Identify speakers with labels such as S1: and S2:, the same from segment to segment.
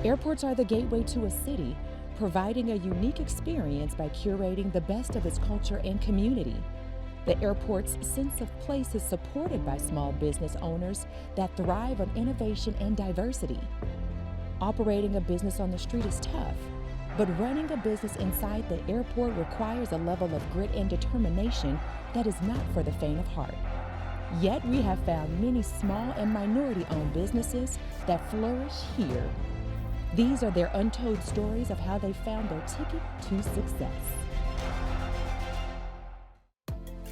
S1: Airports are the gateway to a city, providing a unique experience by curating the best of its culture and community. The airport's sense of place is supported by small business owners that thrive on innovation and diversity. Operating a business on the street is tough, but running a business inside the airport requires a level of grit and determination that is not for the faint of heart. Yet we have found many small and minority-owned businesses that flourish here. These are their untold stories of how they found their ticket to success.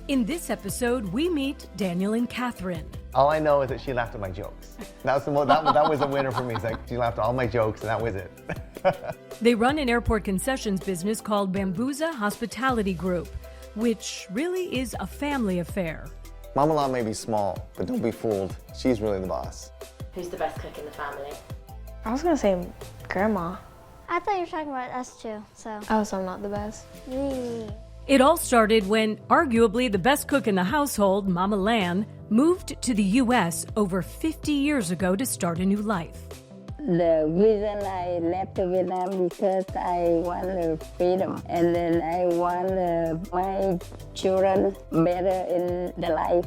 S2: In this episode, we meet Daniel and Katherine.
S3: All I know is that she laughed at my jokes. That was a winner for me. It's like she laughed at all my jokes, and that was it.
S2: They run an airport concessions business called Bambuza Hospitality Group, which really is a family affair.
S3: Mama Lam may be small, but don't be fooled. She's really the boss.
S4: Who's the best cook in the family?
S5: I was gonna say grandma.
S6: I thought you were talking about us too, so.
S5: Oh, so I'm not the best?
S2: It all started when arguably the best cook in the household, Mama Lam, moved to the U.S. over 50 years ago to start a new life.
S7: The reason I left Vietnam because I want freedom, and then I want my children better in the life.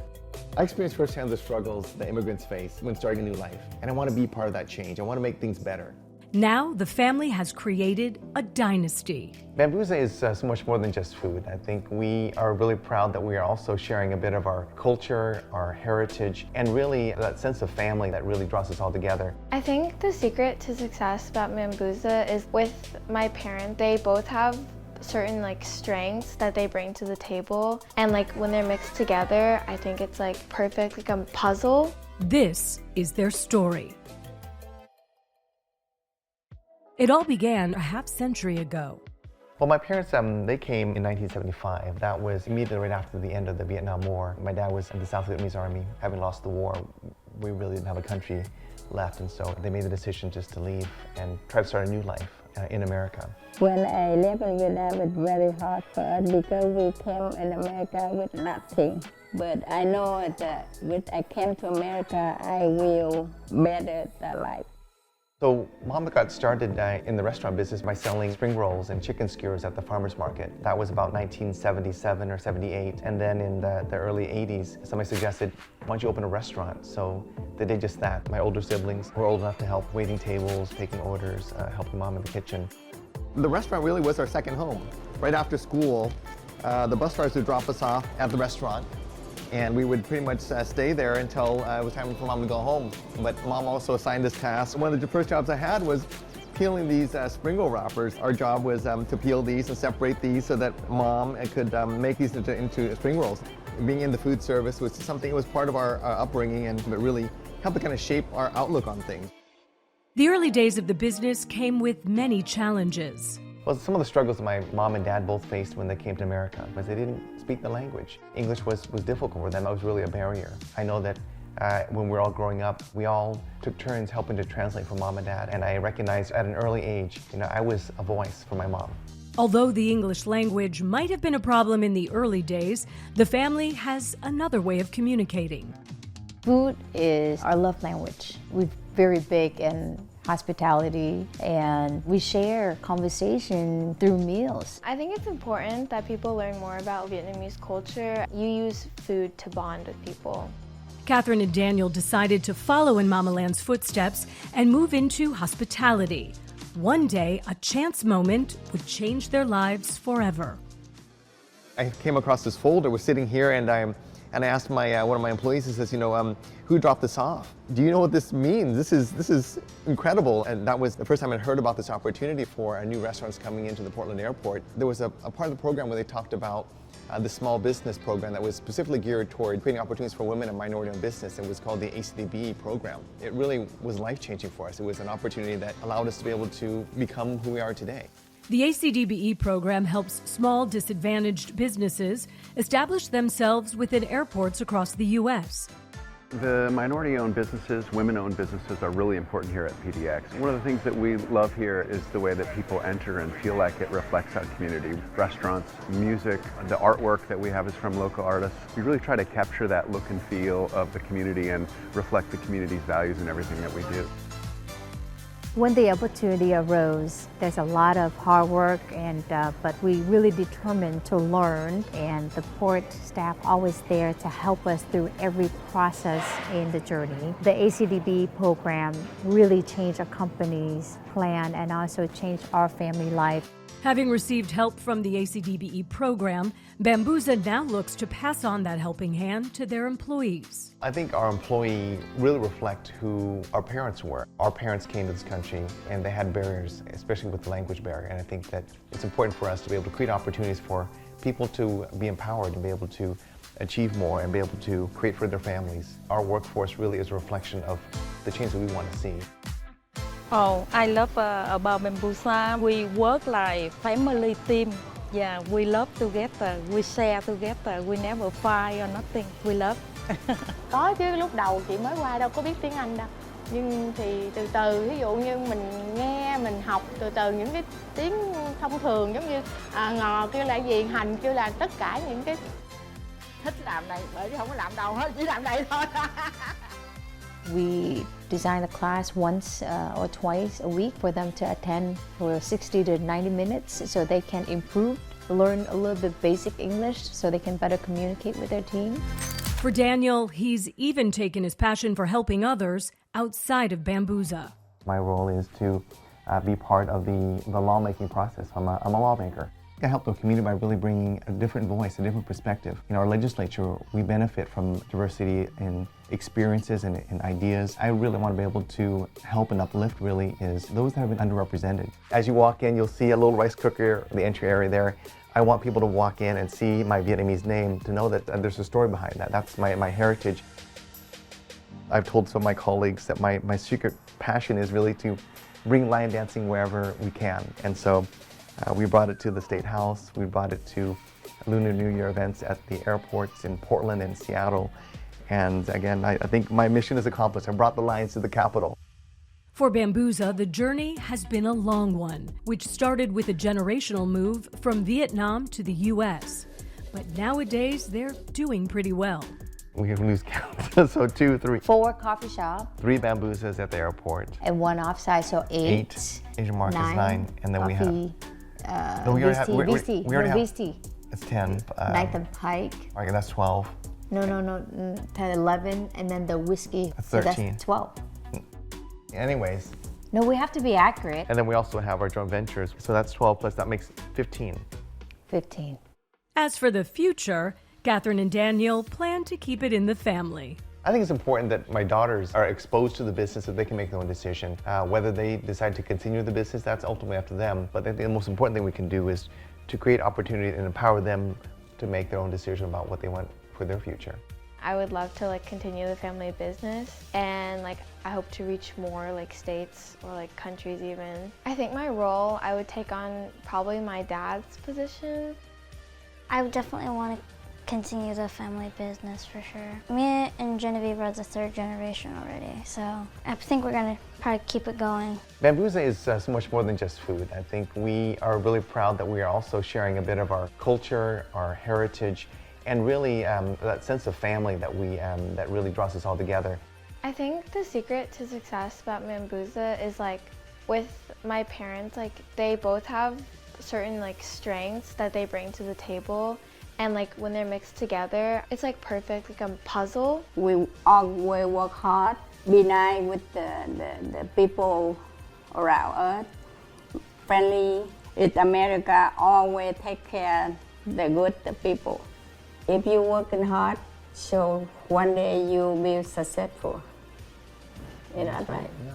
S3: I experienced firsthand the struggles that immigrants face when starting a new life, and I want to be part of that change. I want to make things better.
S2: Now, the family has created a dynasty.
S3: Bambuza is so much more than just food. I think we are really proud that we are also sharing a bit of our culture, our heritage, and really that sense of family that really draws us all together.
S5: I think the secret to success about Bambuza is with my parents. They both have certain strengths that they bring to the table, and when they're mixed together, I think it's perfect, like a puzzle.
S2: This is their story. It all began a half-century ago.
S3: Well, my parents, they came in 1975. That was immediately right after the end of the Vietnam War. My dad was in the South Vietnamese Army. Having lost the war, we really didn't have a country left, and so they made the decision just to leave and try to start a new life in America.
S7: When I left in Vietnam, it's very hard for us because we came in America with nothing. But I know that when I came to America, I will better the life.
S3: So Mama got started in the restaurant business by selling spring rolls and chicken skewers at the farmer's market. That was about 1977 or 78. And then in the early 80s, somebody suggested, why don't you open a restaurant? So they did just that. My older siblings were old enough to help waiting tables, taking orders, helping Mom in the kitchen. The restaurant really was our second home. Right after school, the bus drivers would drop us off at the restaurant, and we would pretty much stay there until it was time for Mom to go home. But Mom also assigned us tasks. One of the first jobs I had was peeling these spring roll wrappers. Our job was to peel these and separate these so that Mom could make these into spring rolls. Being in the food service was something, it was part of our upbringing, and it really helped to kind of shape our outlook on things.
S2: The early days of the business came with many challenges.
S3: Well, some of the struggles that my mom and dad both faced when they came to America was they didn't speak the language. English was difficult for them. That was really a barrier. I know that when we were all growing up, we all took turns helping to translate for Mom and Dad, and I recognized at an early age, I was a voice for my mom.
S2: Although the English language might have been a problem in the early days, the family has another way of communicating.
S8: Food is our love language. We're very big in hospitality, and we share conversation through meals.
S5: I think it's important that people learn more about Vietnamese culture. You use food to bond with people.
S2: Katherine and Daniel decided to follow in Mama Lam's footsteps and move into hospitality. One day, a chance moment would change their lives forever.
S3: I came across this folder, was sitting here, and I asked one of my employees, he says, who dropped this off? Do you know what this means? This is incredible. And that was the first time I'd heard about this opportunity for new restaurants coming into the Portland airport. There was a part of the program where they talked about the small business program that was specifically geared toward creating opportunities for women and minority-owned business. It was called the ACDBE program. It really was life-changing for us. It was an opportunity that allowed us to be able to become who we are today.
S2: The ACDBE program helps small, disadvantaged businesses establish themselves within airports across the U.S.
S9: The minority-owned businesses, women-owned businesses are really important here at PDX. One of the things that we love here is the way that people enter and feel like it reflects our community. Restaurants, music, the artwork that we have is from local artists. We really try to capture that look and feel of the community and reflect the community's values in everything that we do.
S8: When the opportunity arose, there's a lot of hard work, but we really determined to learn, and the port staff always there to help us through every process in the journey. The ACDB program really changed our company's plan and also changed our family life.
S2: Having received help from the ACDBE program, Bambuza now looks to pass on that helping hand to their employees.
S3: I think our employees really reflect who our parents were. Our parents came to this country and they had barriers, especially with the language barrier. And I think that it's important for us to be able to create opportunities for people to be empowered and be able to achieve more and be able to create for their families. Our workforce really is a reflection of the change that we want to see.
S10: Oh, I love about Bambuza. We work like family team. Yeah, we love together. We share together. We never fight or nothing. We love.
S11: Có chứ, lúc đầu chị mới qua đâu có biết tiếng Anh đâu. Nhưng thì từ từ, ví dụ như mình nghe, mình học từ từ những cái tiếng thông thường giống như ngò kêu là gì, hành kêu là tất cả những cái thích làm này, bởi vì không có làm đâu hết, chỉ làm đây thôi.
S8: We design the class once or twice a week for them to attend for 60 to 90 minutes so they can improve, learn a little bit basic English so they can better communicate with their team.
S2: For Daniel, he's even taken his passion for helping others outside of Bambuza.
S3: My role is to be part of the lawmaking process. I'm a lawmaker. I help the community by really bringing a different voice, a different perspective. In our legislature, we benefit from diversity in experiences and in ideas. I really want to be able to help and uplift really is those that have been underrepresented. As you walk in, you'll see a little rice cooker in the entry area there. I want people to walk in and see my Vietnamese name to know that there's a story behind that. That's my heritage. I've told some of my colleagues that my secret passion is really to bring lion dancing wherever we can. And so we brought it to the State House, we brought it to Lunar New Year events at the airports in Portland and Seattle. And again, I think my mission is accomplished. I brought the lions to the capital.
S2: For Bambuza, the journey has been a long one, which started with a generational move from Vietnam to the U.S. But nowadays, they're doing pretty well.
S3: We lose count. So 2, 3.
S8: 4 coffee shops.
S3: 3 Bambuzas at the airport.
S8: And 1 offsite, so 8.
S3: Asian market is 9. And then
S8: coffee,
S3: we have... no, we already have... We already have...
S8: Visti.
S3: It's 10.
S8: 9th and Pike.
S3: Okay, that's 12.
S8: No, 10, 11, and then the whiskey.
S3: That's 13.
S8: So that's 12.
S3: Anyways.
S8: No, we have to be accurate.
S3: And then we also have our joint ventures. So that's 12 plus, that makes 15.
S8: 15.
S2: As for the future, Katherine and Daniel plan to keep it in the family.
S3: I think it's important that my daughters are exposed to the business so they can make their own decision. Whether they decide to continue the business, that's ultimately up to them. But I think the most important thing we can do is to create opportunity and empower them to make their own decision about what they want for their future.
S5: I would love to continue the family business, and I hope to reach more states or countries even. I think my role, I would take on probably my dad's position.
S6: I would definitely want to continue the family business for sure. Me and Genevieve are the 3rd generation already, so I think we're gonna probably keep it going.
S3: Bambuza is so much more than just food. I think we are really proud that we are also sharing a bit of our culture, our heritage, and really that sense of family that that really draws us all together.
S5: I think the secret to success about Bambuza is with my parents, they both have certain strengths that they bring to the table, and when they're mixed together, it's perfect, like a puzzle.
S7: We always work hard, be nice with the people around us, friendly. In America, always take care the good people. If you working hard, so one day you'll be successful. Is that right? Yeah.